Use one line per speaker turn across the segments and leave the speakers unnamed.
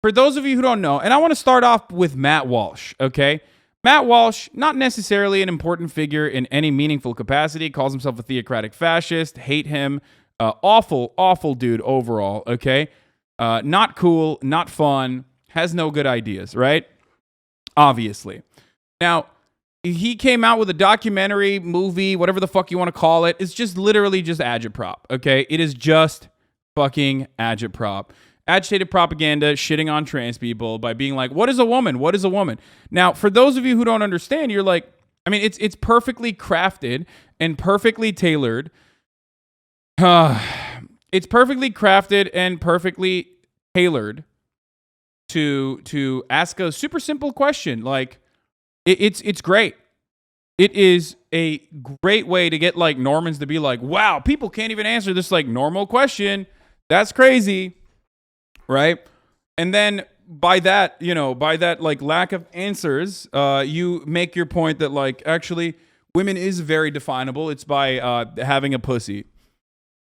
for those of you who don't know, and I want to start off with Matt Walsh, okay? Matt Walsh, not necessarily an important figure in any meaningful capacity, calls himself a theocratic fascist, hate him, awful dude overall, okay? Not cool, not fun, has no good ideas, right? Obviously. Now, he came out with a documentary, movie, whatever the fuck you want to call it. It's just literally just agitprop, okay? It is just fucking agitprop. Agitated propaganda, shitting on trans people by being like, what is a woman? What is a woman? Now, for those of you who don't understand, you're like, I mean, it's perfectly crafted and perfectly tailored. It's perfectly crafted and perfectly tailored to ask a super simple question. Like, it's great. It is a great way to get like Normans to be like, wow, people can't even answer this like normal question. That's crazy. Right? And then by that like lack of answers, you make your point that like actually women is very definable. It's by having a pussy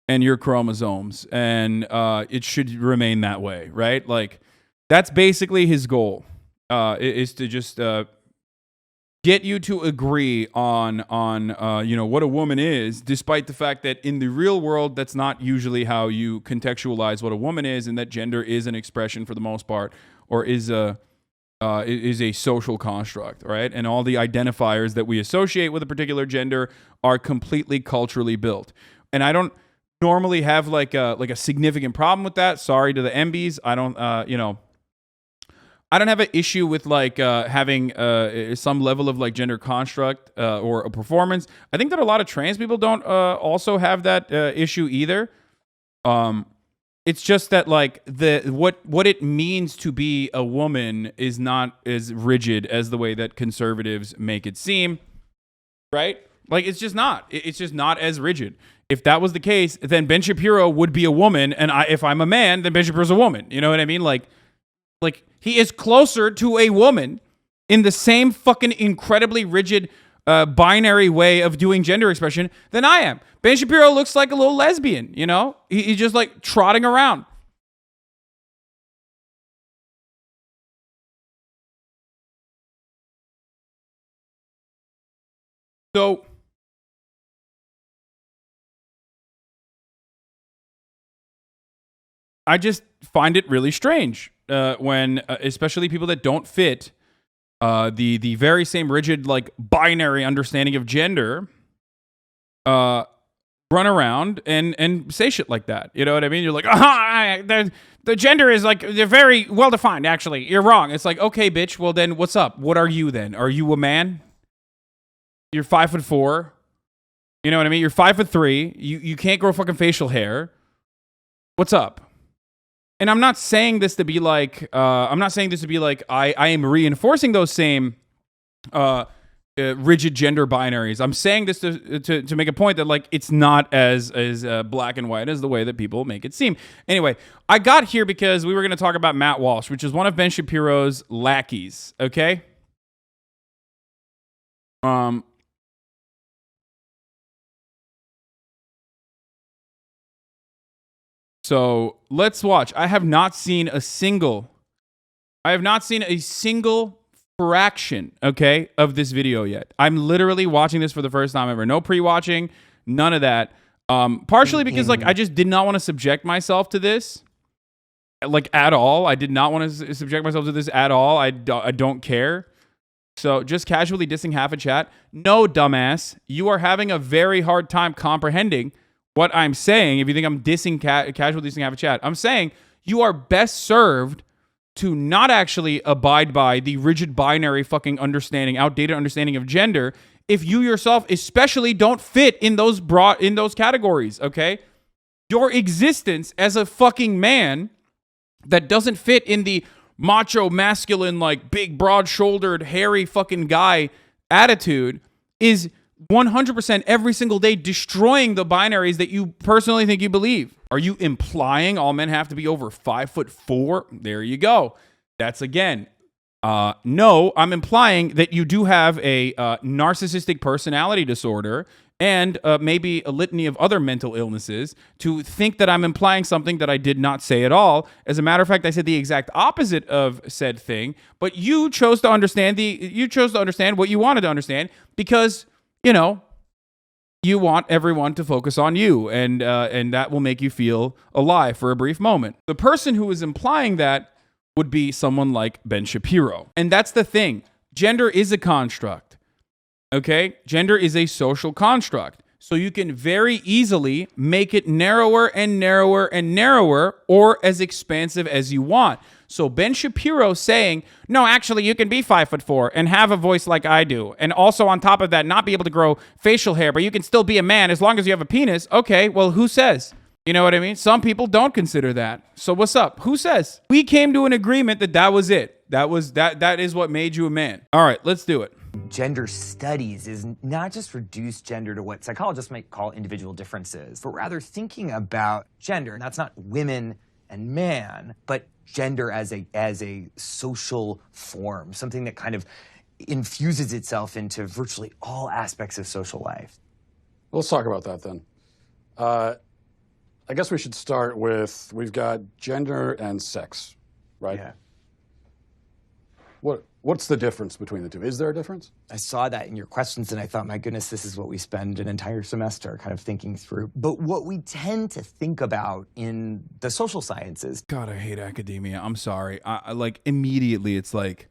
and your chromosomes, and it should remain that way, right? Like that's basically his goal, is to just get you to agree on what a woman is, despite the fact that in the real world, that's not usually how you contextualize what a woman is, and that gender is an expression for the most part, or is a social construct, right? And all the identifiers that we associate with a particular gender are completely culturally built. And I don't normally have like a significant problem with that. Sorry to the MBs. I don't have an issue with like having some level of like gender construct or a performance. I think that a lot of trans people don't also have that issue either. It's just that like what it means to be a woman is not as rigid as the way that conservatives make it seem, right? Like it's just not. It's just not as rigid. If that was the case, then Ben Shapiro would be a woman, and if I'm a man, then Ben Shapiro's a woman. You know what I mean? Like he is closer to a woman in the same fucking incredibly rigid binary way of doing gender expression than I am. Ben Shapiro looks like a little lesbian, you know? He's just like trotting around. So I just find it really strange when, especially people that don't fit the very same rigid like binary understanding of gender, run around and say shit like that. You know what I mean? You're like, the gender is like they're very well defined. Actually, you're wrong. It's like, okay, bitch. Well, then what's up? What are you then? Are you a man? You're 5'4". You know what I mean? You're 5'3". You can't grow fucking facial hair. What's up? And I'm not saying this to be like, I am reinforcing those same rigid gender binaries. I'm saying this to make a point that like it's not as black and white as the way that people make it seem. Anyway, I got here because we were going to talk about Matt Walsh, which is one of Ben Shapiro's lackeys. Okay. So let's watch. I have not seen a single fraction, okay, of this video yet. I'm literally watching this for the first time ever. No pre-watching, none of that. Partially because like I just did not want to subject myself to this, like at all. I did not want to subject myself to this at all. I don't care. So just casually dissing half a chat. No, dumbass, you are having a very hard time comprehending what I'm saying. If you think I'm dissing casually dissing half a chat, I'm saying you are best served to not actually abide by the rigid binary fucking understanding, outdated understanding of gender, if you yourself especially don't fit in those categories, okay? Your existence as a fucking man that doesn't fit in the macho, masculine, like big, broad-shouldered, hairy fucking guy attitude is 100% every single day destroying the binaries that you personally think you believe. Are you implying all men have to be over 5'4"? There you go. That's again. No, I'm implying that you do have a narcissistic personality disorder and maybe a litany of other mental illnesses to think that I'm implying something that I did not say at all. As a matter of fact, I said the exact opposite of said thing, but you chose to understand what you wanted to understand because, you know, you want everyone to focus on you, and that will make you feel alive for a brief moment. The person who is implying that would be someone like Ben Shapiro. And that's the thing. Gender is a construct. Okay? Gender is a social construct. So you can very easily make it narrower and narrower and narrower, or as expansive as you want. So Ben Shapiro saying, no, actually, you can be 5'4" and have a voice like I do. And also on top of that, not be able to grow facial hair, but you can still be a man as long as you have a penis. Okay, well, who says? You know what I mean? Some people don't consider that. So what's up? Who says? We came to an agreement that was it. That is what made you a man. All right, let's do it.
Gender studies is not just reduce gender to what psychologists might call individual differences, but rather thinking about gender. And that's not women and man, but gender as a social form, something that kind of infuses itself into virtually all aspects of social life.
Well, let's talk about that then. I guess we should start with, we've got gender and sex, right?
Yeah.
What's the difference between the two? Is there a difference?
I saw that in your questions and I thought, my goodness, this is what we spend an entire semester kind of thinking through. But what we tend to think about in the social sciences.
God, I hate academia. I'm sorry. I like immediately it's like,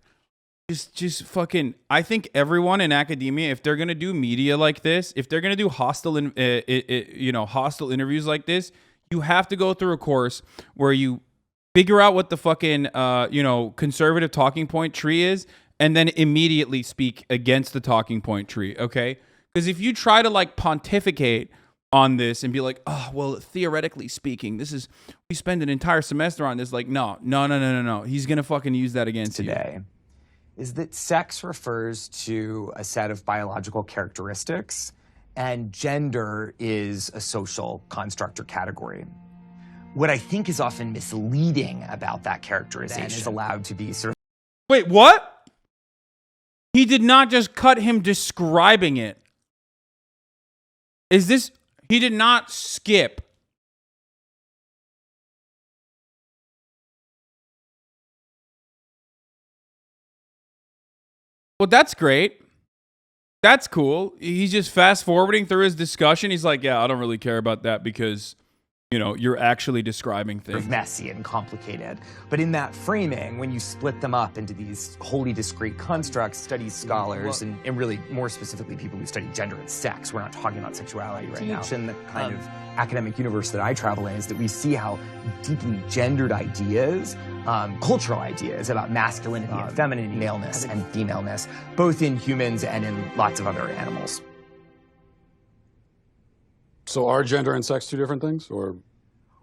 just fucking, I think everyone in academia, if they're going to do media like this, if they're going to do hostile interviews like this, you have to go through a course where you figure out what the fucking, conservative talking point tree is, and then immediately speak against the talking point tree, okay? Because if you try to, like, pontificate on this and be like, oh, well, theoretically speaking, we spend an entire semester on this, like, no. He's going to fucking use that against you.
Today is that sex refers to a set of biological characteristics, and gender is a social construct or category. What I think is often misleading about that characterization is allowed to be sort of...
Wait, what? He did not just cut him describing it. He did not skip. Well, that's great. That's cool. He's just fast forwarding through his discussion. He's like, yeah, I don't really care about that because, you're actually describing things.
Messy and complicated. But in that framing, when you split them up into these wholly discrete constructs, studies scholars, and really more specifically people who study gender and sex, we're not talking about sexuality right now. In the kind of academic universe that I travel in is that we see how deeply gendered ideas, cultural ideas about masculinity and femininity, maleness and femaleness, both in humans and in lots of other animals.
So are gender and sex two different things, or?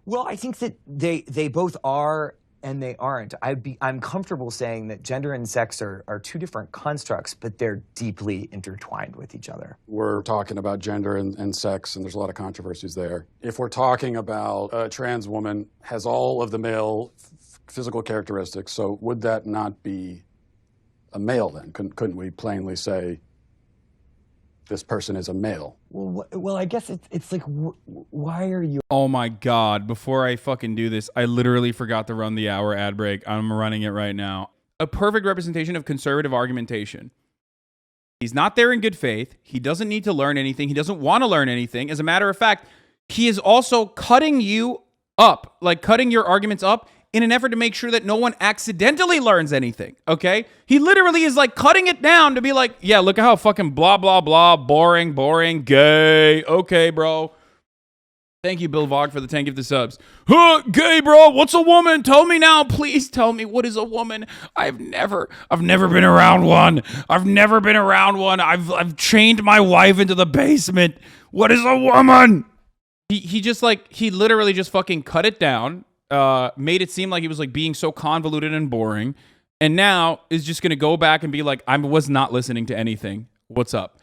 Well, I think that they both are and they aren't. I'm comfortable saying that gender and sex are two different constructs, but they're deeply intertwined with each other.
We're talking about gender and sex, and there's a lot of controversies there. If we're talking about a trans woman has all of the male physical characteristics, so would that not be a male then? Couldn't we plainly say this person is a male?
Well, I guess it's like, why are you...
Oh my God, before I fucking do this, I literally forgot to run the hour ad break. I'm running it right now. A perfect representation of conservative argumentation. He's not there in good faith. He doesn't need to learn anything. He doesn't want to learn anything. As a matter of fact, he is also cutting you up, like cutting your arguments up in an effort to make sure that no one accidentally learns anything, okay? He literally is like cutting it down to be like, yeah, look at how fucking blah, blah, blah, boring, gay. Okay, bro. Thank you, Bill Vog, for the 10 gifted subs. Huh, gay, bro, what's a woman? Tell me now, please tell me, what is a woman? I've never been around one. I've chained my wife into the basement. What is a woman? He literally just fucking cut it down. Made it seem like he was like being so convoluted and boring, and now is just gonna go back and be like, I was not listening to anything. What's up?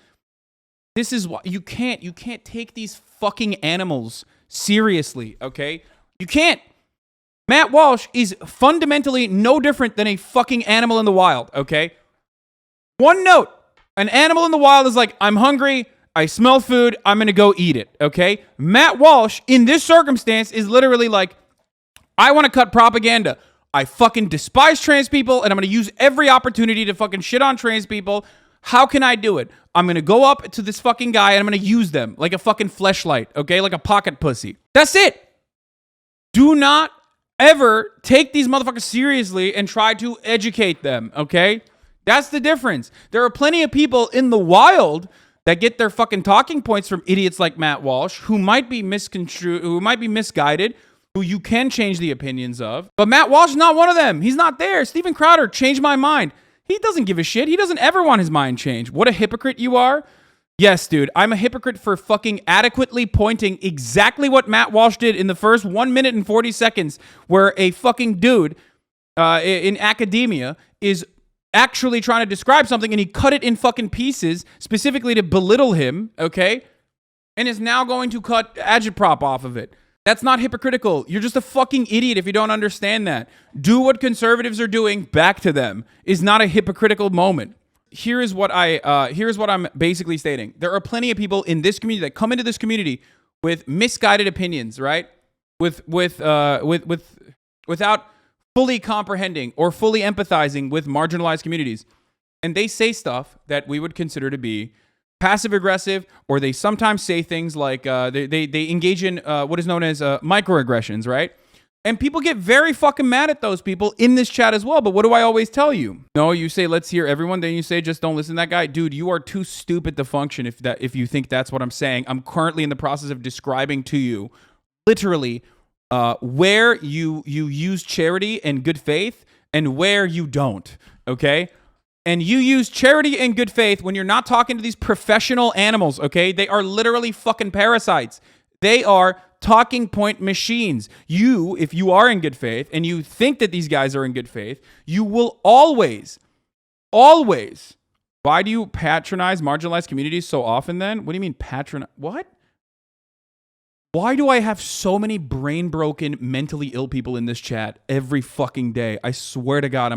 This is why you can't take these fucking animals seriously, okay? You can't. Matt Walsh is fundamentally no different than a fucking animal in the wild, okay? One note. An animal in the wild is like, I'm hungry, I smell food. I'm going to go eat it. Okay. Matt Walsh in this circumstance is literally like, I want to cut propaganda. I fucking despise trans people and I'm going to use every opportunity to fucking shit on trans people. How can I do it? I'm going to go up to this fucking guy and I'm going to use them like a fucking fleshlight, okay? Like a pocket pussy. That's it. Do not ever take these motherfuckers seriously and try to educate them, okay? That's the difference. There are plenty of people in the wild that get their fucking talking points from idiots like Matt Walsh who might be misconstrued, who might be misguided, who you can change the opinions of. But Matt Walsh is not one of them. He's not there. Steven Crowder changed my mind. He doesn't give a shit. He doesn't ever want his mind changed. What a hypocrite you are. Yes, dude, I'm a hypocrite for fucking adequately pointing exactly what Matt Walsh did in the first 1 minute and 40 seconds where a fucking dude in academia is actually trying to describe something and he cut it in fucking pieces specifically to belittle him, okay? And is now going to cut agitprop off of it. That's not hypocritical. You're just a fucking idiot if you don't understand that. Do what conservatives are doing back to them is not a hypocritical moment. Here's what I'm basically stating. There are plenty of people in this community that come into this community with misguided opinions, right? Without fully comprehending or fully empathizing with marginalized communities. And they say stuff that we would consider to be passive aggressive, or they sometimes say things like they engage in what is known as microaggressions, right? And people get very fucking mad at those people in this chat as well. But what do I always tell you? No, you say, let's hear everyone. Then you say, just don't listen to that guy. Dude, you are too stupid to function if you think that's what I'm saying. I'm currently in the process of describing to you literally where you use charity and good faith and where you don't, okay? And you use charity and good faith when you're not talking to these professional animals, okay? They are literally fucking parasites. They are talking point machines. You, if you are in good faith and you think that these guys are in good faith, you will always, why do you patronize marginalized communities so often then? What do you mean patronize? What? Why do I have so many brain broken, mentally ill people in this chat every fucking day? I swear to God,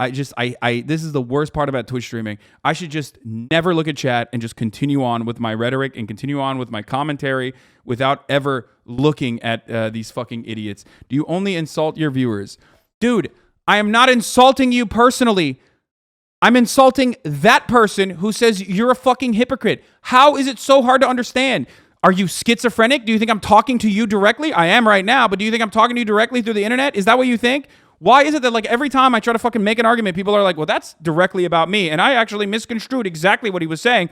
this is the worst part about Twitch streaming. I should just never look at chat and just continue on with my rhetoric and continue on with my commentary without ever looking at these fucking idiots. Do you only insult your viewers? Dude, I am not insulting you personally. I'm insulting that person who says you're a fucking hypocrite. How is it so hard to understand? Are you schizophrenic? Do you think I'm talking to you directly? I am right now, but do you think I'm talking to you directly through the internet? Is that what you think? Why is it that like every time I try to fucking make an argument, people are like, well, that's directly about me. And I actually misconstrued exactly what he was saying.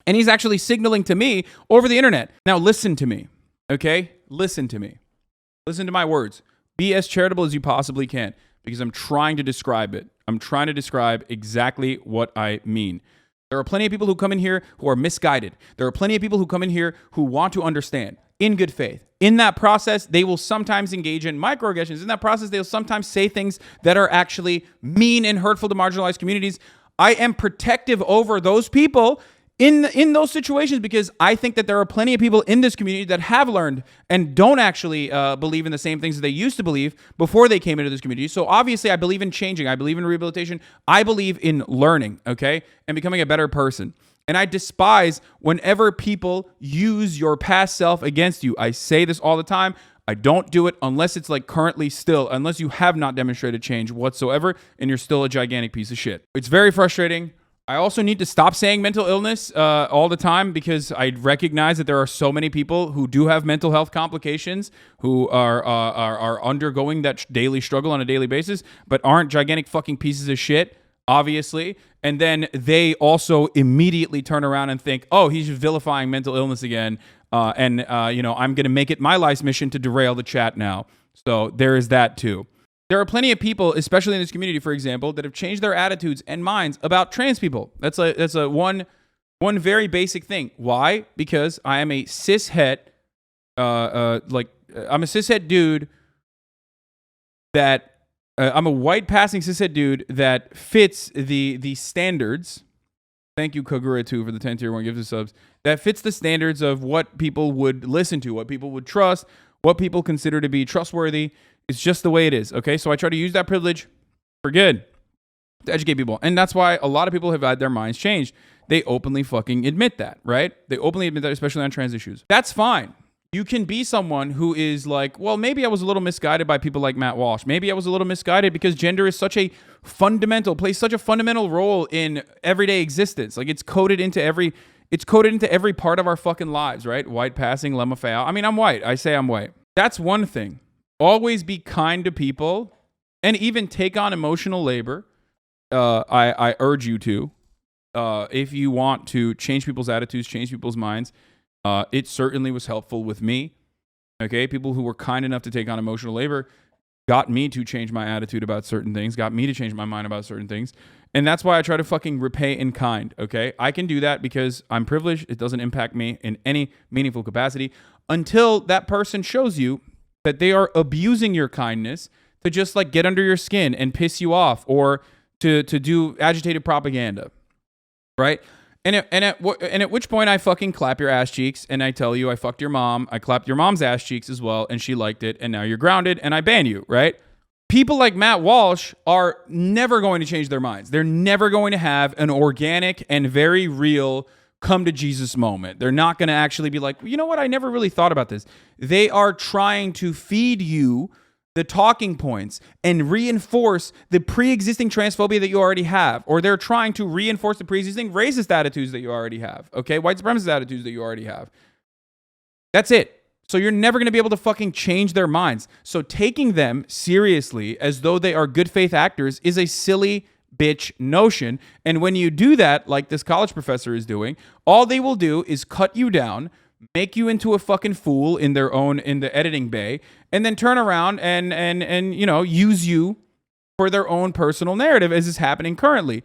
And he's actually signaling to me over the internet. Now listen to me, okay? Listen to me. Listen to my words. Be as charitable as you possibly can because I'm trying to describe it. I'm trying to describe exactly what I mean. There are plenty of people who come in here who are misguided. There are plenty of people who come in here who want to understand in good faith. In that process, they will sometimes engage in microaggressions. In that process, they'll sometimes say things that are actually mean and hurtful to marginalized communities. I am protective over those people in those situations because I think that there are plenty of people in this community that have learned and don't actually believe in the same things that they used to believe before they came into this community. So obviously, I believe in changing. I believe in rehabilitation. I believe in learning, okay, and becoming a better person. And I despise whenever people use your past self against you. I say this all the time. I don't do it unless it's like currently still, unless you have not demonstrated change whatsoever and you're still a gigantic piece of shit. It's very frustrating. I also need to stop saying mental illness all the time because I recognize that there are so many people who do have mental health complications who are undergoing that daily struggle on a daily basis, but aren't gigantic fucking pieces of shit, obviously. And then they also immediately turn around and think, oh, he's vilifying mental illness again. I'm going to make it my life's mission to derail the chat now. So there is that too. There are plenty of people, especially in this community, for example, that have changed their attitudes and minds about trans people. That's a one very basic thing. Why? Because I am a cishet, I'm a cishet dude that I'm a white passing cishet dude that fits the standards. Thank you, Kagura2, for the 10 tier 1 gives us subs. That fits the standards of what people would listen to, what people would trust, what people consider to be trustworthy. It's just the way it is, okay? So I try to use that privilege for good, to educate people. And that's why a lot of people have had their minds changed. they openly fucking admit that, right? They openly admit that, especially on trans issues. That's fine. You can be someone who is like, well, maybe I was a little misguided by people like Matt Walsh. Maybe I was a little misguided because gender is plays such a fundamental role in everyday existence. Like it's coded into every part of our fucking lives, right? White passing, lemma. I mean, I'm white. I say I'm white. That's one thing. Always be kind to people and even take on emotional labor. I urge you to, if you want to change people's attitudes, change people's minds. It certainly was helpful with me. Okay, people who were kind enough to take on emotional labor got me to change my attitude about certain things, got me to change my mind about certain things. And that's why I try to fucking repay in kind, okay? I can do that because I'm privileged. It doesn't impact me in any meaningful capacity until that person shows you that they are abusing your kindness to just like get under your skin and piss you off or to do agitated propaganda, right? And at which point I fucking clap your ass cheeks and I tell you I fucked your mom. I clapped your mom's ass cheeks as well and she liked it and now you're grounded and I ban you, right? People like Matt Walsh are never going to change their minds. They're never going to have an organic and very real come to Jesus moment. They're not going to actually be like, you know what? I never really thought about this. They are trying to feed you the talking points and reinforce the pre-existing transphobia that you already have, or they're trying to reinforce the pre-existing racist attitudes that you already have, okay? White supremacist attitudes that you already have. That's it. So you're never going to be able to fucking change their minds. So taking them seriously as though they are good faith actors is a silly bitch notion. And when you do that, like this college professor is doing, all they will do is cut you down, make you into a fucking fool in the editing bay, and then turn around and you know, use you for their own personal narrative as is happening currently.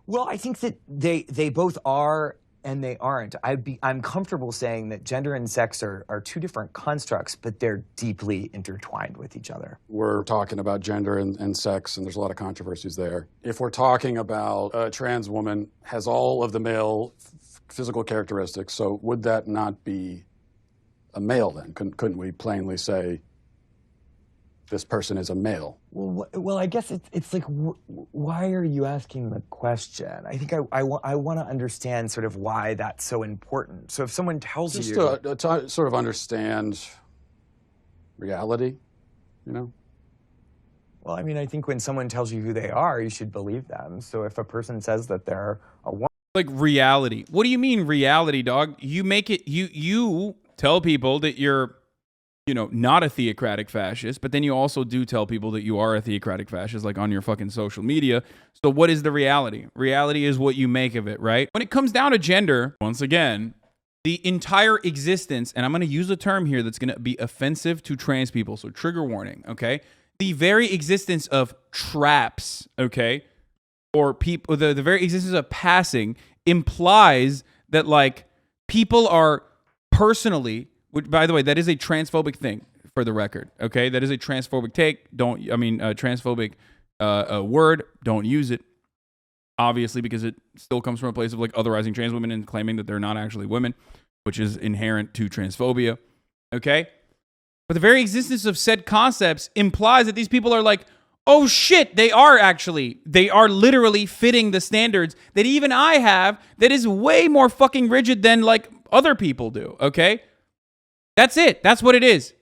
Well, I think that they both are and they aren't. I'm comfortable saying that gender and sex are two different constructs, but they're deeply intertwined with each other.
We're talking about gender and sex, and there's a lot of controversies there. If we're talking about a trans woman has all of the male physical characteristics, so would that not be a male then? Couldn't we plainly say this person is a male?
Well, I guess it's like, why are you asking the question? I think I want to understand sort of why that's so important. So if someone tells
just
you...
to sort of understand reality, you know?
Well, I mean, I think when someone tells you who they are, you should believe them. So if a person says that they're a woman...
Like reality. What do you mean reality, dog? You make it, you tell people that you're, you know, not a theocratic fascist, but then you also do tell people that you are a theocratic fascist, like on your fucking social media. So what is the reality? Reality is what you make of it, right? When it comes down to gender, once again, the entire existence, and I'm going to use a term here that's going to be offensive to trans people, so trigger warning, okay? The very existence of traps, okay, or people, the very existence of passing implies that, like, people are personally, which, by the way, that is a transphobic thing, for the record, okay? That is a transphobic take. Transphobic word, don't use it, obviously, because it still comes from a place of, like, otherizing trans women and claiming that they're not actually women, which is inherent to transphobia, okay? But the very existence of said concepts implies that these people are like, oh shit, they are literally fitting the standards that even I have that is way more fucking rigid than, like, other people do, okay? That's it. That's what it is.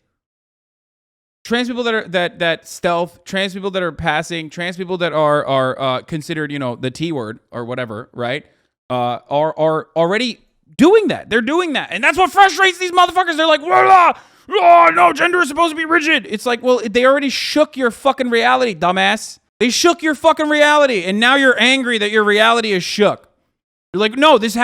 Trans people that are that stealth, trans people that are passing, trans people that are considered, you know, the T word or whatever, right? Are already doing that. They're doing that. And that's what frustrates these motherfuckers. They're like, voila! Oh, no, gender is supposed to be rigid. It's like, well, they already shook your fucking reality, dumbass. They shook your fucking reality, and now you're angry that your reality is shook. You're like, no, this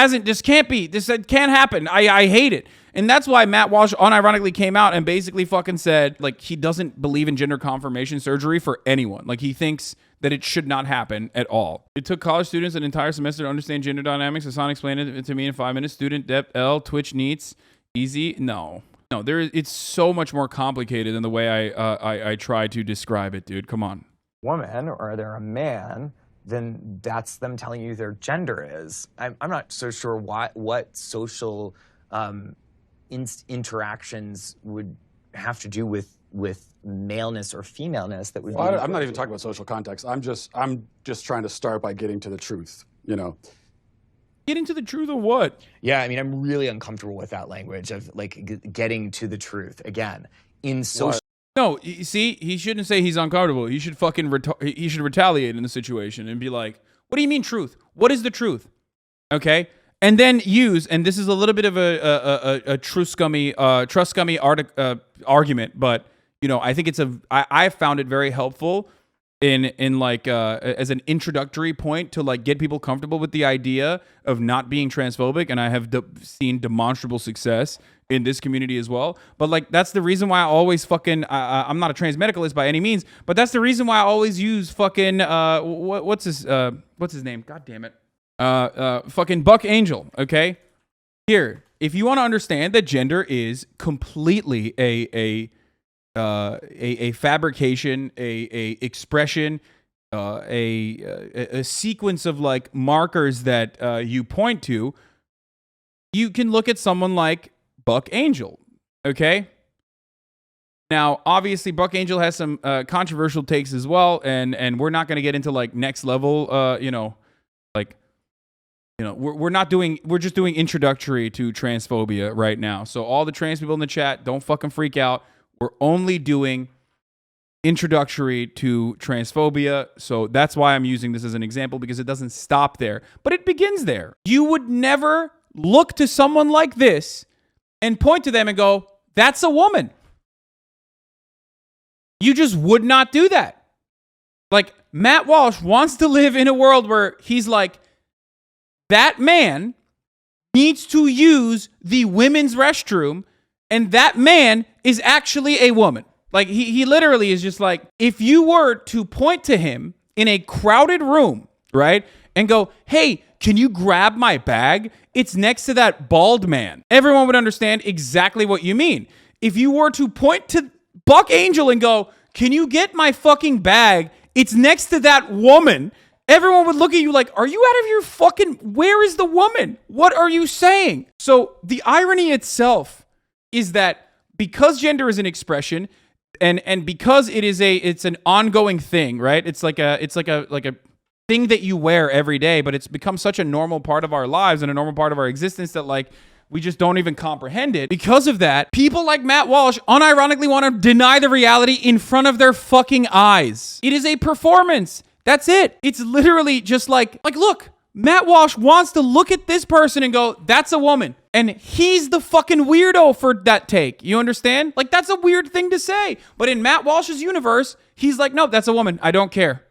can't be. This can't happen. I hate it. And that's why Matt Walsh unironically came out and basically fucking said, like, he doesn't believe in gender confirmation surgery for anyone. Like, he thinks that it should not happen at all. It took college students an entire semester to understand gender dynamics. Hasan explained it to me in 5 minutes. Student depth L, Twitch needs. Easy? No, it's so much more complicated than the way I try to describe it, dude. Come on.
Woman, or they're a man, then that's them telling you their gender is. I'm not so sure what social interactions would have to do with maleness or femaleness that would be.
I'm not even talking about social context. I'm just trying to start by getting to the truth. You know,
Getting to the truth of what?
Yeah, I mean, I'm really uncomfortable with that language of like getting to the truth. Again, in social.
No, you see, he shouldn't say he's uncomfortable. He should fucking he should retaliate in the situation and be like, "What do you mean truth? What is the truth?" Okay, and then use, and this is a little bit of a trust scummy argument, but you know, I think it's I found it very helpful in like as an introductory point to like get people comfortable with the idea of not being transphobic, and I have seen demonstrable success in this community as well. But like that's the reason why I always fucking I'm not a trans medicalist by any means, but that's the reason why I always use fucking what's his name? God damn it. Fucking Buck Angel, okay? Here, if you want to understand that gender is completely a fabrication, a expression, a sequence of like markers that you point to, you can look at someone like Buck Angel, okay? Now, obviously, Buck Angel has some controversial takes as well, and we're not going to get into like next level, we're just doing introductory to transphobia right now. So all the trans people in the chat, don't fucking freak out. We're only doing introductory to transphobia. So that's why I'm using this as an example, because it doesn't stop there, but it begins there. You would never look to someone like this and point to them and go, "That's a woman." You just would not do that. Like, Matt Walsh wants to live in a world where he's like, that man needs to use the women's restroom, and that man is actually a woman. Like, he literally is just like, if you were to point to him in a crowded room, right, and go, "Hey, can you grab my bag? It's next to that bald man." Everyone would understand exactly what you mean. If you were to point to Buck Angel and go, "Can you get my fucking bag? It's next to that woman." Everyone would look at you like, are you out of your fucking, where is the woman? What are you saying? So the irony itself is that because gender is an expression and because it's an ongoing thing, right? It's like a thing that you wear every day, but it's become such a normal part of our lives and a normal part of our existence that like we just don't even comprehend it. Because of that, people like Matt Walsh unironically want to deny the reality in front of their fucking eyes. It is a performance. That's it. It's literally just like, look, Matt Walsh wants to look at this person and go, "That's a woman." And he's the fucking weirdo for that take. You understand? Like, that's a weird thing to say. But in Matt Walsh's universe, he's like, "No, that's a woman. I don't care.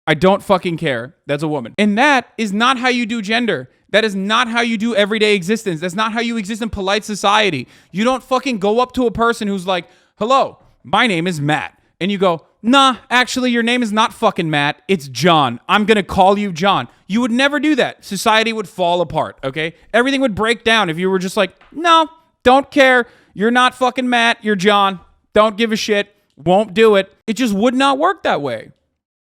I don't fucking care. That's a woman." And that is not how you do gender. That is not how you do everyday existence. That's not how you exist in polite society. You don't fucking go up to a person who's like, "Hello, my name is Matt." And you go, "Nah, actually, your name is not fucking Matt. It's John. I'm going to call you John." You would never do that. Society would fall apart, okay? Everything would break down if you were just like, "No, don't care. You're not fucking Matt. You're John. Don't give a shit. Won't do it." It just would not work that way.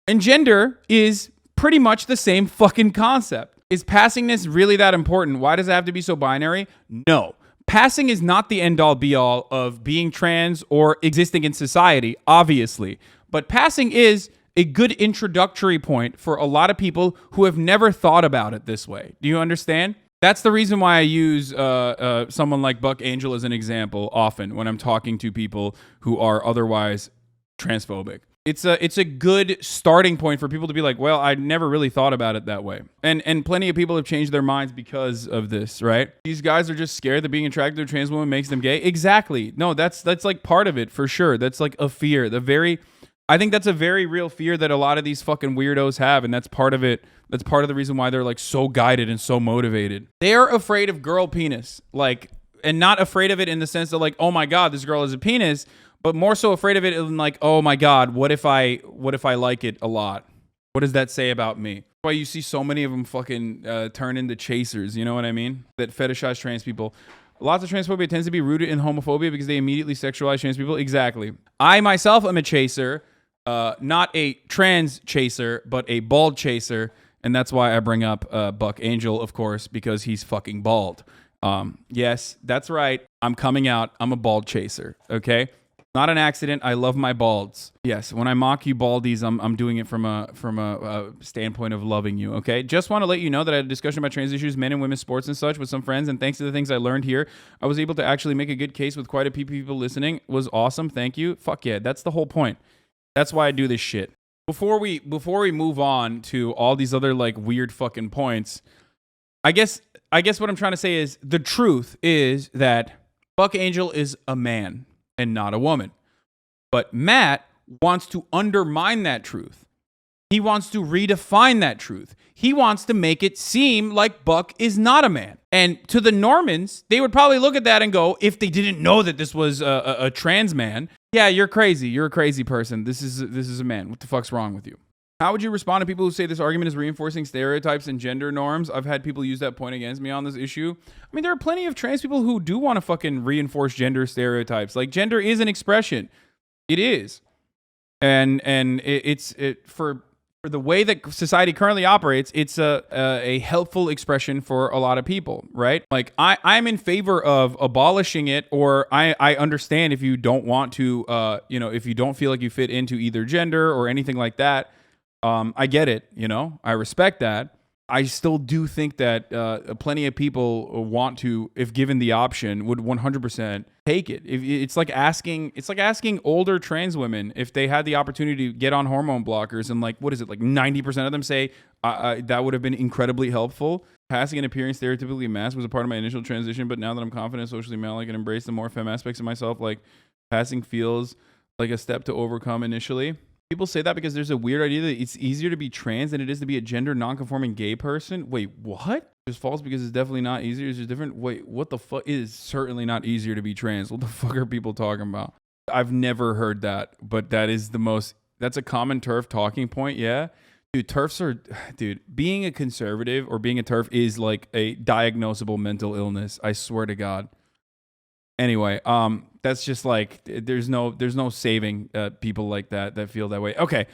And gender is pretty much the same fucking concept. Is passingness really that important? Why does it have to be so binary? No. Passing is not the end-all be-all of being trans or existing in society, obviously. But passing is a good introductory point for a lot of people who have never thought about it this way. Do you understand? That's the reason why I use someone like Buck Angel as an example often when I'm talking to people who are otherwise transphobic. It's a good starting point for people to be like, well, I never really thought about it that way. And plenty of people have changed their minds because of this, right? These guys are just scared that being attracted to a trans woman makes them gay. Exactly. No, that's like part of it for sure. That's like a fear. I think that's a very real fear that a lot of these fucking weirdos have, and that's part of it. That's part of the reason why they're like so guided and so motivated. They're afraid of girl penis, like, and not afraid of it in the sense that like, oh my God, this girl has a penis, but more so afraid of it in like, oh my God, what if I like it a lot? What does that say about me? That's why you see so many of them fucking turn into chasers, you know what I mean? That fetishize trans people. Lots of transphobia tends to be rooted in homophobia because they immediately sexualize trans people. Exactly. I myself am a chaser, not a trans chaser, but a bald chaser. And that's why I bring up Buck Angel, of course, because he's fucking bald. Yes, that's right. I'm coming out. I'm a bald chaser, okay? Not an accident. I love my balds. Yes, when I mock you baldies, I'm doing it from a standpoint of loving you, okay? Just want to let you know that I had a discussion about trans issues, men and women's sports and such with some friends, and thanks to the things I learned here, I was able to actually make a good case with quite a few people listening. It was awesome. Thank you. Fuck yeah. That's the whole point. That's why I do this shit. Before we move on to all these other like weird fucking points, I guess what I'm trying to say is the truth is that Buck Angel is a man and not a woman. But Matt wants to undermine that truth. He wants to redefine that truth. He wants to make it seem like Buck is not a man. And to the Normans, they would probably look at that and go, if they didn't know that this was a trans man, yeah, you're crazy. You're a crazy person. This is a man. What the fuck's wrong with you? How would you respond to people who say this argument is reinforcing stereotypes and gender norms? I've had people use that point against me on this issue. I mean, there are plenty of trans people who do want to fucking reinforce gender stereotypes. Like, gender is an expression. It is. And it's for the way that society currently operates, it's a helpful expression for a lot of people, right? Like, I'm in favor of abolishing it, or I understand if you don't want to, if you don't feel like you fit into either gender or anything like that. I get it, I respect that. I still do think that plenty of people want to, if given the option, would 100% take it. It's like asking older trans women if they had the opportunity to get on hormone blockers, and like 90% of them say that would have been incredibly helpful. Passing and appearing stereotypically masked was a part of my initial transition, but now that I'm confident, socially male, I can embrace the more femme aspects of myself. Like, passing feels like a step to overcome initially. People say that because there's a weird idea that it's easier to be trans than it is to be a gender non-conforming gay person. Wait, what? It's false because it's definitely not easier. It's just different. Wait, what the fuck? It is certainly not easier to be trans. What the fuck are people talking about? I've never heard that, but that's a common TERF talking point. Yeah. Dude, being a conservative or being a TERF is like a diagnosable mental illness. I swear to God. Anyway, that's just like, there's no saving people like that feel that way. Okay.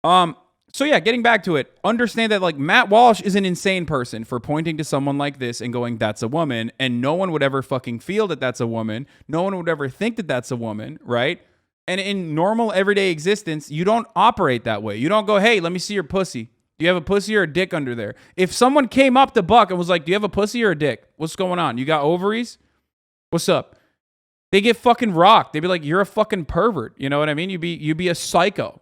So yeah, getting back to it, understand that like Matt Walsh is an insane person for pointing to someone like this and going, that's a woman. And no one would ever fucking feel that that's a woman. No one would ever think that that's a woman, right? And in normal everyday existence, you don't operate that way. You don't go, hey, let me see your pussy. Do you have a pussy or a dick under there? If someone came up to Buck and was like, do you have a pussy or a dick? What's going on? You got ovaries? What's up? They get fucking rocked. They'd be like, you're a fucking pervert. You know what I mean? You'd be a psycho.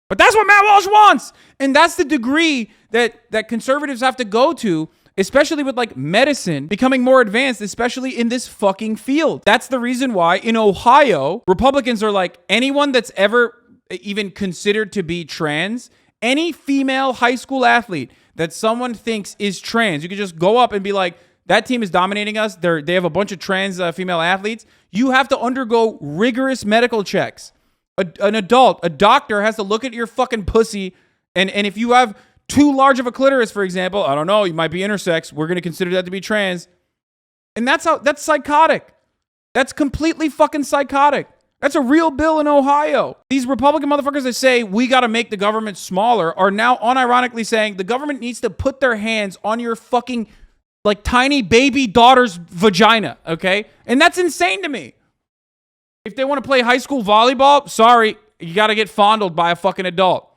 But that's what Matt Walsh wants. And that's the degree that conservatives have to go to, especially with like medicine becoming more advanced, especially in this fucking field. That's the reason why in Ohio, Republicans are like, anyone that's ever even considered to be trans, any female high school athlete that someone thinks is trans, you can just go up and be like, that team is dominating us. They have a bunch of trans female athletes. You have to undergo rigorous medical checks. A doctor has to look at your fucking pussy. And if you have too large of a clitoris, for example, I don't know, you might be intersex. We're going to consider that to be trans. And that's psychotic. That's completely fucking psychotic. That's a real bill in Ohio. These Republican motherfuckers that say we got to make the government smaller are now unironically saying the government needs to put their hands on your fucking like tiny baby daughter's vagina, okay? And that's insane to me. If they want to play high school volleyball, sorry, you got to get fondled by a fucking adult.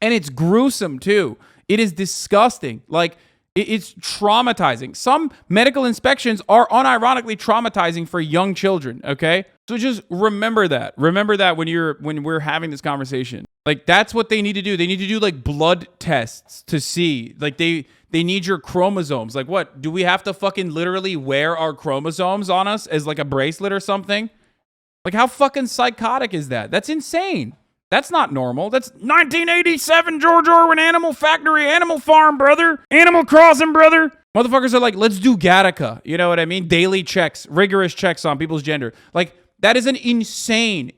And it's gruesome too. It is disgusting. Like, it's traumatizing. Some medical inspections are unironically traumatizing for young children, okay? So just remember that. Remember that when we're having this conversation. Like, that's what they need to do. They need to do like blood tests to see. Like, they need your chromosomes. Like, what? Do we have to fucking literally wear our chromosomes on us as like a bracelet or something? Like, how fucking psychotic is that? That's insane. That's not normal. That's 1987 George Orwell Animal Factory, Animal Farm, brother. Animal Crossing, brother. Motherfuckers are like, let's do Gattaca. You know what I mean? Daily checks, rigorous checks on people's gender. Like, that is an insane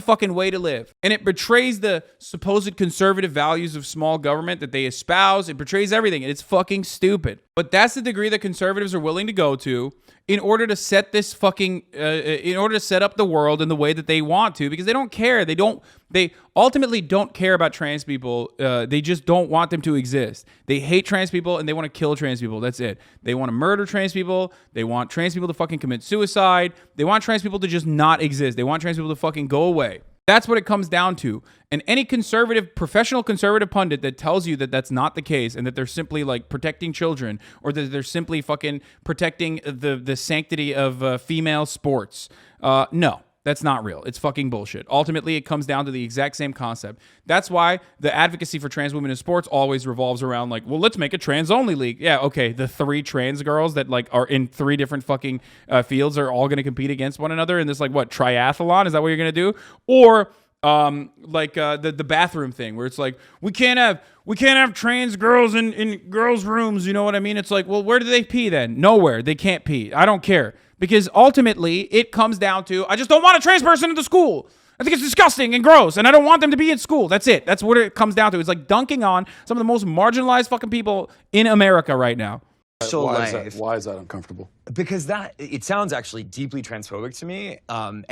fucking way to live. And it betrays the supposed conservative values of small government that they espouse. It betrays everything. And it's fucking stupid. But that's the degree that conservatives are willing to go to in order to set this fucking in order to set up the world in the way that they want to, because they don't care. They ultimately don't care about trans people. They just don't want them to exist. They hate trans people and they want to kill trans people. That's it. They want to murder trans people. They want trans people to fucking commit suicide. They want trans people to just not exist. They want trans people to fucking go away. That's what it comes down to. And any professional conservative pundit that tells you that that's not the case and that they're simply like protecting children, or that they're simply fucking protecting the sanctity of female sports, no, that's not real. It's fucking bullshit. Ultimately, it comes down to the exact same concept. That's why the advocacy for trans women in sports always revolves around like, well, let's make a trans-only league. Yeah, okay, the 3 trans girls that like are in 3 different fucking fields are all going to compete against one another in this like what, triathlon? Is that what you're going to do? Or the bathroom thing where it's like we can't have trans girls in girls' rooms. You know what I mean? It's like, well, where do they pee then? Nowhere. They can't pee. I don't care. Because ultimately, it comes down to, I just don't want a trans person in the school. I think it's disgusting and gross, and I don't want them to be in school. That's it. That's what it comes down to. It's like dunking on some of the most marginalized fucking people in America right now.
Why is that uncomfortable?
Because it sounds actually deeply transphobic to me. And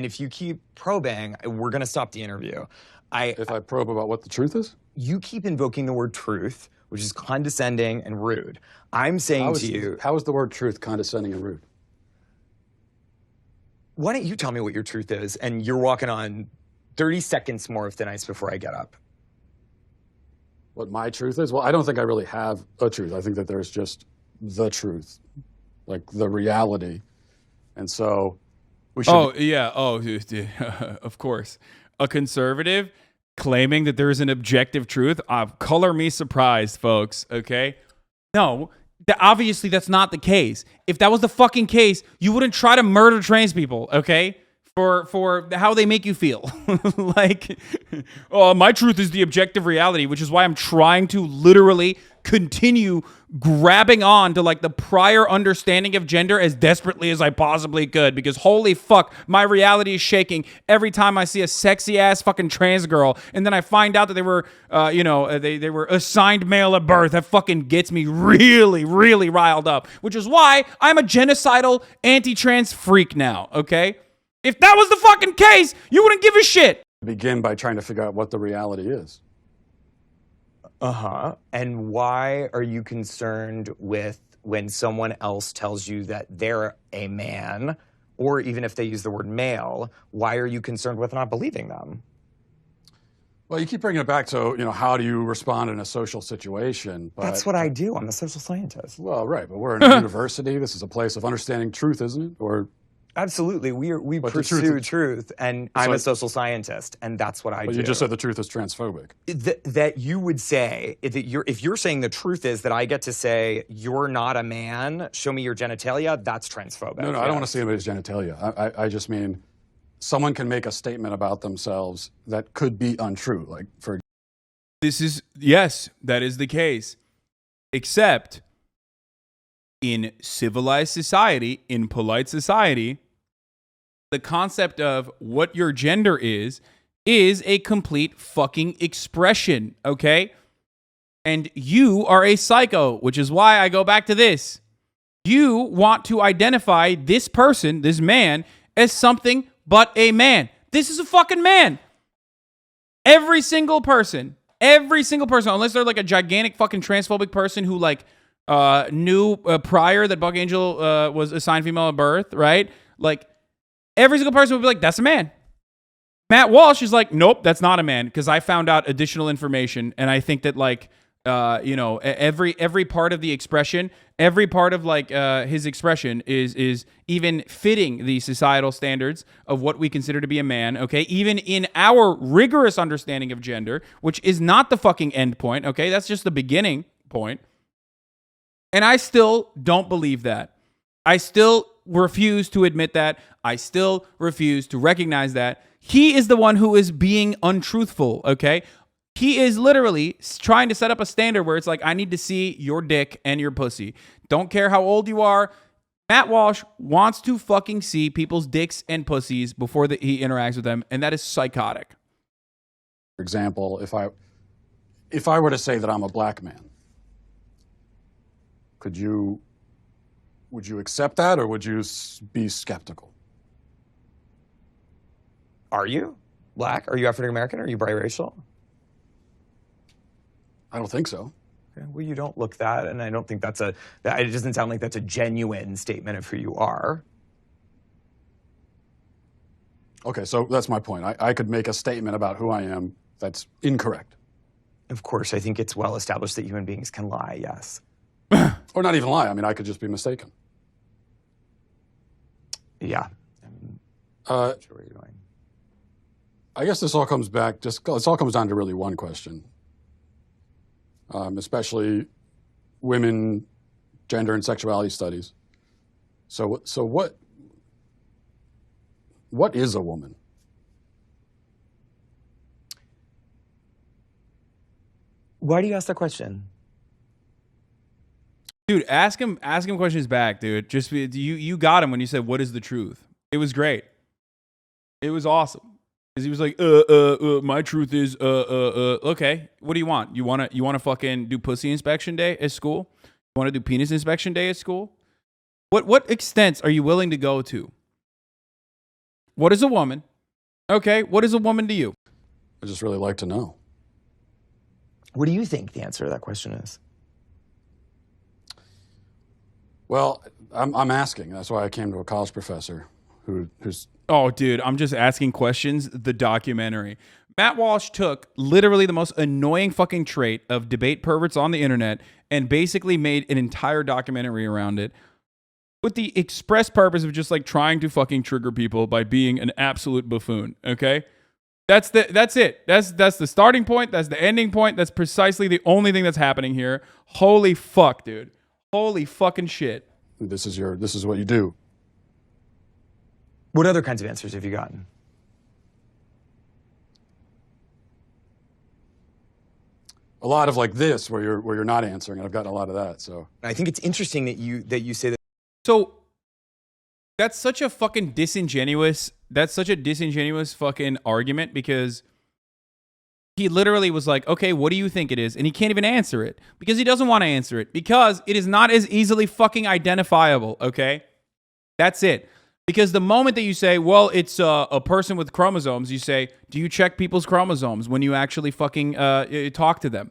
if you keep probing, we're going to stop the interview.
If I probe about what the truth is?
You keep invoking the word truth, which is condescending and rude. I'm saying to you...
How is the word truth condescending and rude?
Why don't you tell me what your truth is, and you're walking on 30 seconds more of thin ice before I get up.
What my truth is? Well, I don't think I really have a truth. I think that there's just the truth, like the reality. And so we should...
Of course. A conservative claiming that there is an objective truth. Color me surprised, folks, okay? No, obviously that's not the case. If that was the fucking case, you wouldn't try to murder trans people, okay? For how they make you feel. Like, oh, my truth is the objective reality, which is why I'm trying to literally continue grabbing on to like the prior understanding of gender as desperately as I possibly could, because holy fuck, my reality is shaking every time I see a sexy ass fucking trans girl, and then I find out that they were, they were assigned male at birth. That fucking gets me really, really riled up, which is why I'm a genocidal anti-trans freak now, okay? If that was the fucking case, you wouldn't give a shit.
Begin by trying to figure out what the reality is.
And why are you concerned with when someone else tells you that they're a man, or even if they use the word male, why are you concerned with not believing them?
Well, you keep bringing it back to, how do you respond in a social situation? But,
that's what I do. I'm a social scientist.
Well, right, but we're in a university. This is a place of understanding truth, isn't it? Or
absolutely, we pursue truth, and I'm a social scientist, and that's what I do.
You just said the truth is transphobic.
That you would say that if you're saying the truth is that I get to say you're not a man, show me your genitalia, that's transphobic.
No, I don't want to see anybody's genitalia. I just mean someone can make a statement about themselves that could be untrue. Like
yes, that is the case, except in civilized society, in polite society, the concept of what your gender is a complete fucking expression, okay? And you are a psycho, which is why I go back to this. You want to identify this person, this man, as something but a man. This is a fucking man. Every single person, unless they're like a gigantic fucking transphobic person who like knew prior that Buck Angel was assigned female at birth, right? Like, every single person would be like, that's a man. Matt Walsh is like, nope, that's not a man, because I found out additional information, and I think that like, every part of the expression, every part of like his expression is even fitting the societal standards of what we consider to be a man, okay? Even in our rigorous understanding of gender, which is not the fucking end point, okay? That's just the beginning point. And I still don't believe that. I still refuse to admit that. I still refuse to recognize that. He is the one who is being untruthful, okay? He is literally trying to set up a standard where it's like, I need to see your dick and your pussy. Don't care how old you are. Matt Walsh wants to fucking see people's dicks and pussies before he interacts with them, and that is psychotic.
For example, if I were to say that I'm a black man, could you would you accept that, or would you be skeptical?
Are you black? Are you African American? Are you biracial?
I don't think so.
Okay. Well, you don't look that, and I don't think it doesn't sound like that's a genuine statement of who you are.
Okay, so that's my point. I could make a statement about who I am that's incorrect.
Of course, I think it's well established that human beings can lie, yes.
Or not even lie. I mean, I could just be mistaken.
Yeah. I'm not sure where you're going.
I guess this all comes down to really one question. Especially women, gender, and sexuality studies. So what is a woman?
Why do you ask that question?
Dude, ask him questions back, dude. Just you got him when you said, "What is the truth?" It was great. It was awesome. Because he was like, my truth is, okay. What do you want? You wanna fucking do pussy inspection day at school? You wanna do penis inspection day at school? What extents are you willing to go to? What is a woman? Okay, what is a woman to you?
I just really like to know.
What do you think the answer to that question is?
Well, I'm asking. That's why I came to a college professor who's...
Oh, dude, I'm just asking questions. The documentary. Matt Walsh took literally the most annoying fucking trait of debate perverts on the internet and basically made an entire documentary around it with the express purpose of just like trying to fucking trigger people by being an absolute buffoon. Okay? That's it. That's the starting point. That's the ending point. That's precisely the only thing that's happening here. Holy fuck, dude. Holy fucking shit.
This is what you do.
What other kinds of answers have you gotten?
A lot of like this, where you're not answering, and I've gotten a lot of that. So
I think it's interesting that you say that.
So that's such a fucking disingenuous. That's such a disingenuous fucking argument, because he literally was like, okay, what do you think it is? And he can't even answer it because he doesn't want to answer it because it is not as easily fucking identifiable. Okay, that's it. Because the moment that you say, well, it's a person with chromosomes, you say, do you check people's chromosomes when you actually fucking talk to them?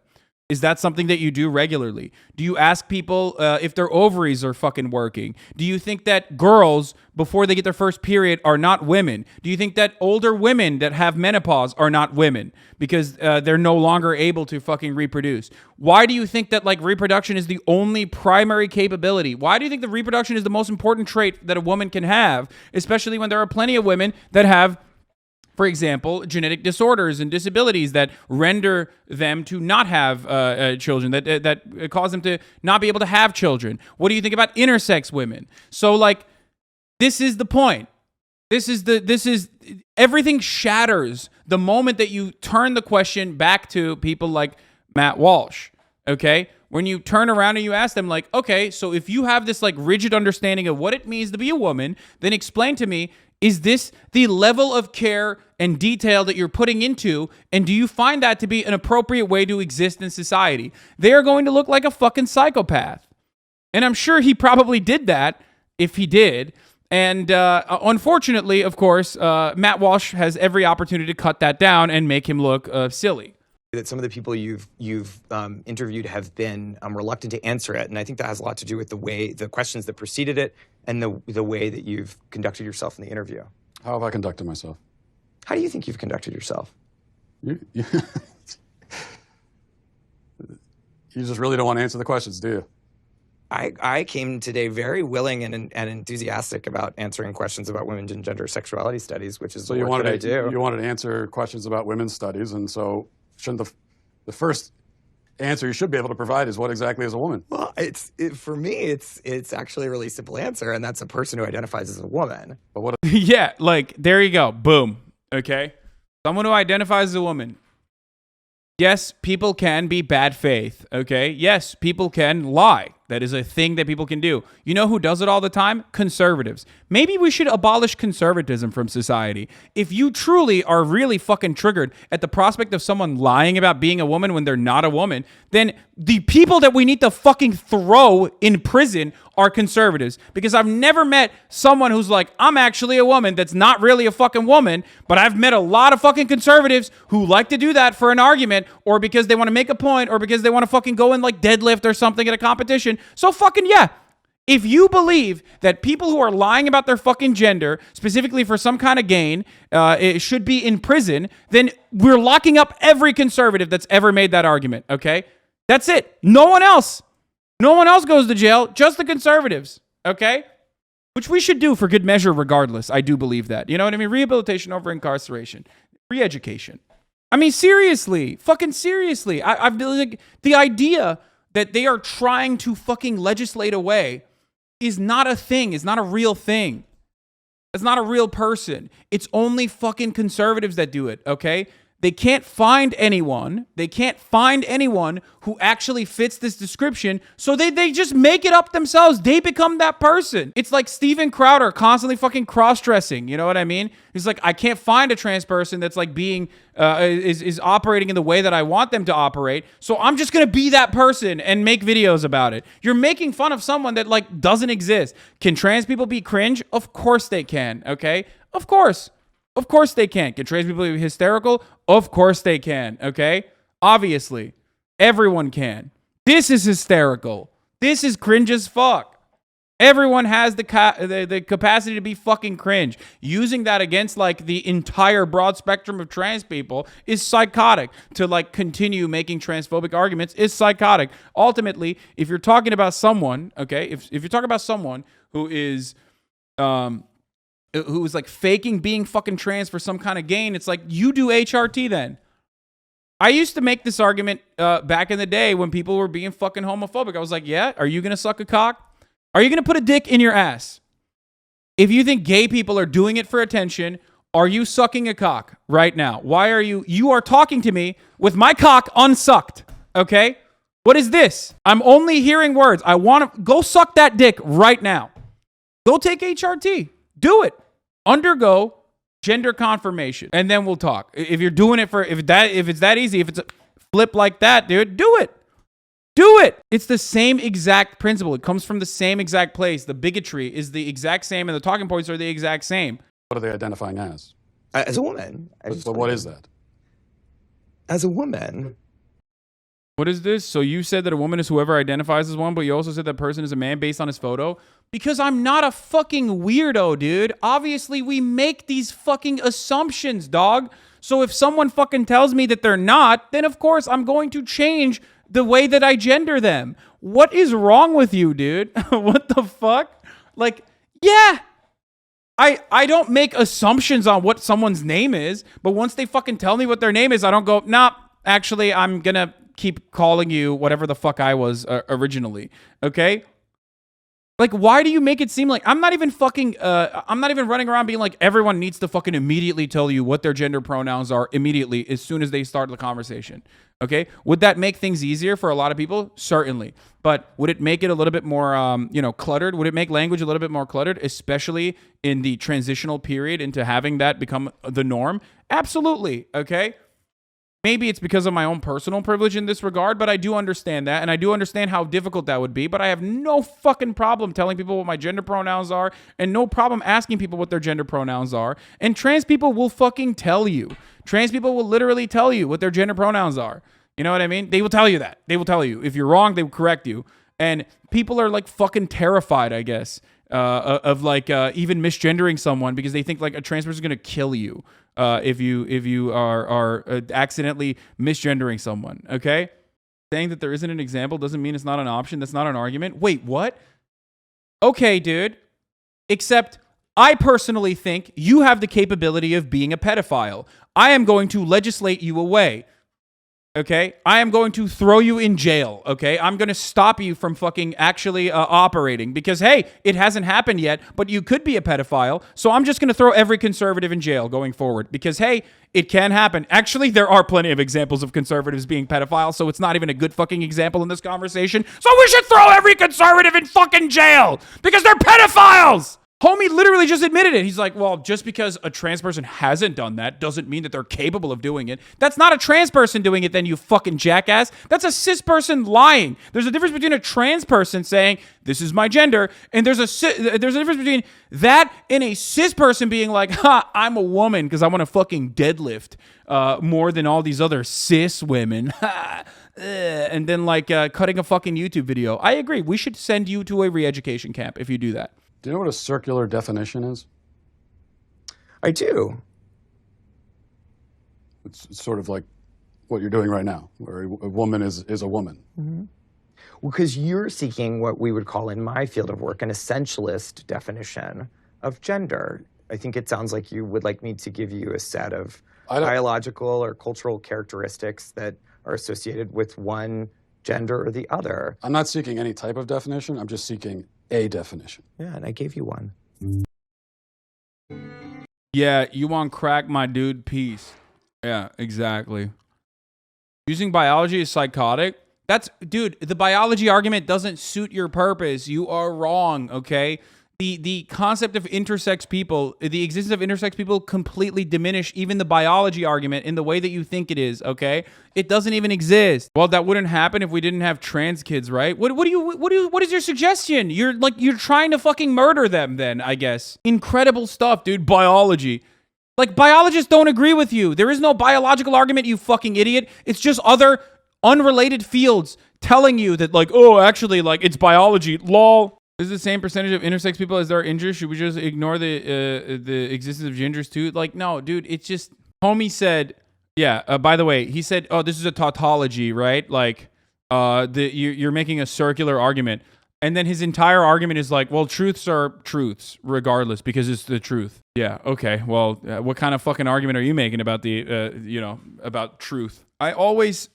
Is that something that you do regularly? Do you ask people if their ovaries are fucking working? Do you think that girls, before they get their first period, are not women? Do you think that older women that have menopause are not women because they're no longer able to fucking reproduce? Why do you think that like reproduction is the only primary capability? Why do you think that reproduction is the most important trait that a woman can have, especially when there are plenty of women that have, for example, genetic disorders and disabilities that render them to not have children, that cause them to not be able to have children? What do you think about intersex women? So, like, this is the point. This is everything shatters the moment that you turn the question back to people like Matt Walsh. Okay, when you turn around and you ask them, like, okay, so if you have this like rigid understanding of what it means to be a woman, then explain to me. Is this the level of care and detail that you're putting into, and do you find that to be an appropriate way to exist in society? They are going to look like a fucking psychopath. And I'm sure he probably did that if he did. And unfortunately, of course, Matt Walsh has every opportunity to cut that down and make him look silly.
That some of the people you've interviewed have been reluctant to answer it, and I think that has a lot to do with the questions that preceded it, and the way that you've conducted yourself in the interview.
How have I conducted myself?
How do you think you've conducted yourself?
You just really don't want to answer the questions, do you?
I came today very willing and enthusiastic about answering questions about women's and gender sexuality studies, which is the work that I do.
You wanted to answer questions about women's studies, and so shouldn't the first answer you should be able to provide is what exactly is a woman?
Well, for me, it's actually a really simple answer, and that's a person who identifies as a woman.
But what?
Yeah, like, there you go. Boom. Okay? Someone who identifies as a woman. Yes, people can be bad faith, okay? Yes, people can lie. That is a thing that people can do. You know who does it all the time? Conservatives. Maybe we should abolish conservatism from society. If you truly are really fucking triggered at the prospect of someone lying about being a woman when they're not a woman, then the people that we need to fucking throw in prison are conservatives, because I've never met someone who's like, I'm actually a woman that's not really a fucking woman, but I've met a lot of fucking conservatives who like to do that for an argument, or because they want to make a point, or because they want to fucking go and like deadlift or something at a competition. So fucking yeah. If you believe that people who are lying about their fucking gender, specifically for some kind of gain, it should be in prison, then we're locking up every conservative that's ever made that argument, okay? That's it. No one else. No one else goes to jail, just the conservatives, okay? Which we should do for good measure regardless. I do believe that. You know what I mean? Rehabilitation over incarceration. Re-education. I mean, seriously. Fucking seriously. I've like, the idea that they are trying to fucking legislate away is not a thing. It's not a real thing. It's not a real person. It's only fucking conservatives that do it, okay? They can't find anyone. They can't find anyone who actually fits this description, so they just make it up themselves. They become that person. It's like Steven Crowder constantly fucking cross-dressing. You know what I mean? He's like, I can't find a trans person that's like being, is operating in the way that I want them to operate, so I'm just gonna be that person and make videos about it. You're making fun of someone that like doesn't exist. Can trans people be cringe? Of course they can, okay? Of course. Of course they can. Can trans people be hysterical? Of course they can, okay? Obviously. Everyone can. This is hysterical. This is cringe as fuck. Everyone has the capacity to be fucking cringe. Using that against like the entire broad spectrum of trans people is psychotic. To like continue making transphobic arguments is psychotic. Ultimately, if you're talking about someone, okay, if you're talking about someone who is like faking being fucking trans for some kind of gain, it's like, you do HRT then. I used to make this argument back in the day when people were being fucking homophobic. I was like, yeah, are you going to suck a cock? Are you going to put a dick in your ass? If you think gay people are doing it for attention, are you sucking a cock right now? Why are you are talking to me with my cock unsucked, okay? What is this? I'm only hearing words. I want to go suck that dick right now. Go take HRT. Do it. Undergo gender confirmation, and then we'll talk. If you're doing it for, if it's that easy, if it's a flip like that, dude, do it. Do it. It's the same exact principle. It comes from the same exact place. The bigotry is the exact same, and the talking points are the exact same.
What are they identifying as?
As a woman.
But what is that?
As a woman.
What is this? So you said that a woman is whoever identifies as one, but you also said that person is a man based on his photo? Because I'm not a fucking weirdo, dude. Obviously, we make these fucking assumptions, dog. So if someone fucking tells me that they're not, then of course I'm going to change the way that I gender them. What is wrong with you, dude? What the fuck? Like, yeah. I don't make assumptions on what someone's name is, but once they fucking tell me what their name is, I don't go, nah, actually, I'm gonna keep calling you whatever the fuck I was originally, okay? Like, why do you make it seem like I'm not even running around being like, everyone needs to fucking immediately tell you what their gender pronouns are immediately as soon as they start the conversation, okay? Would that make things easier for a lot of people? Certainly. But would it make it a little bit more, cluttered? Would it make language a little bit more cluttered, especially in the transitional period into having that become the norm? Absolutely, okay? Maybe it's because of my own personal privilege in this regard, but I do understand that, and I do understand how difficult that would be, but I have no fucking problem telling people what my gender pronouns are, and no problem asking people what their gender pronouns are, and trans people will fucking tell you. Trans people will literally tell you what their gender pronouns are. You know what I mean? They will tell you that. They will tell you. If you're wrong, they will correct you. And people are like fucking terrified, I guess, of like even misgendering someone because they think like a trans person is going to kill you. If you are accidentally misgendering someone, okay? Saying that there isn't an example doesn't mean it's not an option. That's not an argument. Wait, what? Okay, dude. Except I personally think you have the capability of being a pedophile. I am going to legislate you away. Okay? I am going to throw you in jail, okay? I'm going to stop you from fucking actually operating because, hey, it hasn't happened yet, but you could be a pedophile, so I'm just going to throw every conservative in jail going forward because, hey, it can happen. Actually, there are plenty of examples of conservatives being pedophiles, so it's not even a good fucking example in this conversation, so we should throw every conservative in fucking jail because they're pedophiles! Homie literally just admitted it. He's like, well, just because a trans person hasn't done that doesn't mean that they're capable of doing it. That's not a trans person doing it then, you fucking jackass. That's a cis person lying. There's a difference between a trans person saying, this is my gender, and there's a difference between that and a cis person being like, ha, I'm a woman because I want to fucking deadlift more than all these other cis women. And then like cutting a fucking YouTube video. I agree. We should send you to a re-education camp if you do that.
Do you know what a circular definition is?
I do.
It's sort of like what you're doing right now, where a woman is a woman.
Mm-hmm. Well, because you're seeking what we would call in my field of work an essentialist definition of gender. I think it sounds like you would like me to give you a set of biological or cultural characteristics that are associated with one gender or the other.
I'm not seeking any type of definition. I'm just seeking a definition.
Yeah, and I gave you one.
Yeah, you want crack, my dude, peace. Yeah, exactly. Using biology is psychotic. Dude, the biology argument doesn't suit your purpose. You are wrong, okay? The concept of intersex people, the existence of intersex people completely diminish even the biology argument in the way that you think it is, okay? It doesn't even exist. Well, that wouldn't happen if we didn't have trans kids, right? What is your suggestion? You're trying to fucking murder them then, I guess. Incredible stuff, dude. Biology. Like, biologists don't agree with you. There is no biological argument, you fucking idiot. It's just other unrelated fields telling you that, like, oh, actually, like, it's biology. Lol. Is the same percentage of intersex people as there are genders? Should we just ignore the existence of genders too? Like, no, dude, it's just, homie said, yeah, by the way, he said, oh, this is a tautology, right? Like, you're making a circular argument. And then his entire argument is like, well, truths are truths regardless because it's the truth. Yeah, okay, well, what kind of fucking argument are you making about about truth? I always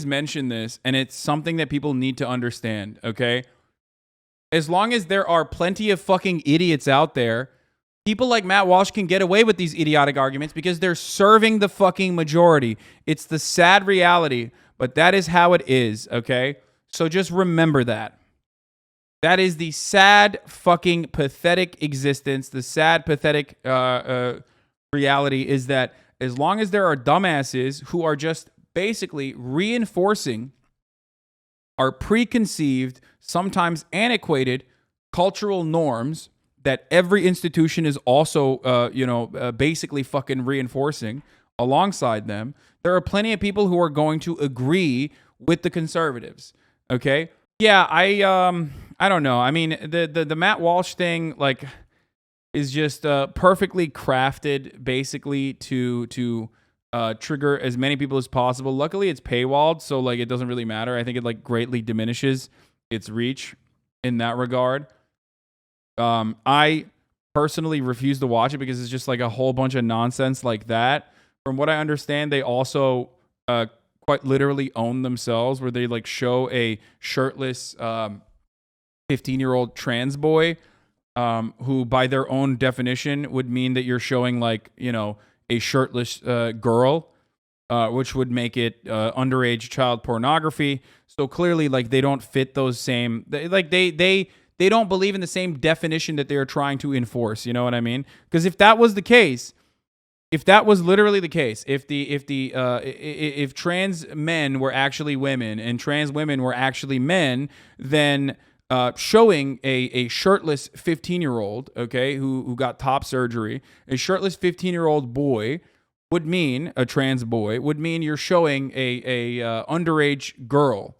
mention this, and it's something that people need to understand, okay? As long as there are plenty of fucking idiots out there, people like Matt Walsh can get away with these idiotic arguments because they're serving the fucking majority. It's the sad reality, but that is how it is, okay? So just remember that. That is the sad, fucking, pathetic existence. The sad, pathetic reality is that as long as there are dumbasses who are just basically reinforcing our preconceived, sometimes antiquated cultural norms that every institution is also, basically fucking reinforcing alongside them, there are plenty of people who are going to agree with the conservatives. Okay? Yeah, I don't know. I mean, the Matt Walsh thing, like, is just perfectly crafted, basically, to trigger as many people as possible. Luckily, it's paywalled, so like it doesn't really matter. I think it like greatly diminishes its reach in that regard. I personally refuse to watch it because it's just like a whole bunch of nonsense like that. From what I understand, they also quite literally own themselves, where they like show a shirtless 15-year-old trans boy who, by their own definition, would mean that you're showing like, a shirtless girl, which would make it underage child pornography. So clearly, like, they don't fit those same, they don't believe in the same definition that they are trying to enforce. You know what I mean? Because if that was the case, if that was literally the case, if trans men were actually women and trans women were actually men, then showing a shirtless 15-year-old, okay, who got top surgery, a shirtless 15-year-old boy would mean, a trans boy, would mean you're showing a underage girl,